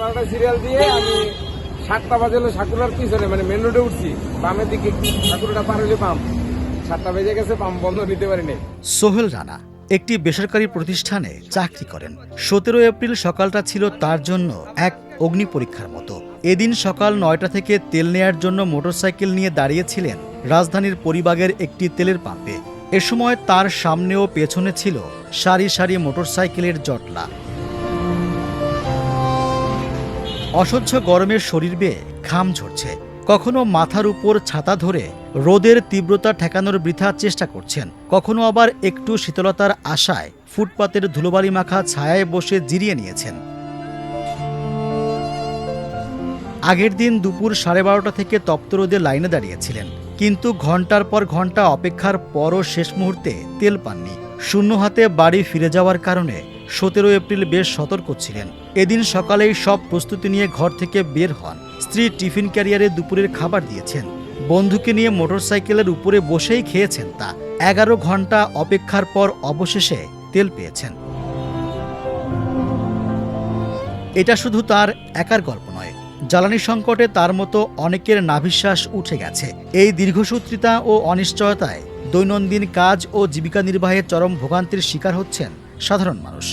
12টা serial দিয়ে আমি 7টা বাজে হলো সাকুরার পিছনে মানে মেন রোডে উঠছি, বামের দিকে সাকুরাটা পার হলে পাম্প, 7টা বেজে গেছে, পাম্প বন্ধ নিতে পারিনি। সোহেল রানা একটি বেসরকারি প্রতিষ্ঠানে চাকরি করেন। 17 এপ্রিল সকালটা ছিল তার জন্য এক অগ্নি পরীক্ষার মতো। এদিন সকাল 9টা থেকে তেল নেয়ার জন্য মোটরসাইকেল নিয়ে দাঁড়িয়েছিলেন রাজধানীর পরিবাগের একটি তেলের পাম্পে। এ সময় তার সামনে ও পেছনে ছিল সারি সারি মোটরসাইকেলের জটলা। অসহ্য গরমের শরীর বেয়ে ঘাম ঝরছে। কখনো মাথার উপর ছাতা ধরে রোদের তীব্রতা ঠেকানোর বৃথা চেষ্টা করছেন, কখনো আবার একটু শীতলতার আশায় ফুটপাতের ধুলোবালি মাখা ছায়ায় বসে জিরিয়ে নিয়েছেন। আগের দিন দুপুর 12:30 থেকে তপ্ত রোদে লাইনে দাঁড়িয়েছিলেন, কিন্তু ঘন্টার পর ঘন্টা অপেক্ষার পরও শেষ মুহূর্তে তেল পাননি। শূন্য হাতে বাড়ি ফিরে যাওয়ার কারণে 17 এপ্রিল বেশ সতর্ক ছিলেন। এদিন সকালেই সব প্রস্তুতি নিয়ে ঘর থেকে বের হন। স্ত্রী টিফিন ক্যারিয়ারে দুপুরের খাবার দিয়েছেন, বন্ধুকে নিয়ে মোটরসাইকেলের উপরে বসেই খেয়েছেন তা। 11 ঘন্টা অপেক্ষার পর অবশেষে তেল পেয়েছেন। এটা শুধু তার একার গল্প নয়, জ্বালানি সংকটে তার মতো অনেকের নাভিশ্বাস উঠে গেছে। এই দীর্ঘসূত্রিতা ও অনিশ্চয়তায় দৈনন্দিন কাজ ও জীবিকা নির্বাহে চরম ভোগান্তির শিকার হচ্ছেন সাধারণ মানুষ।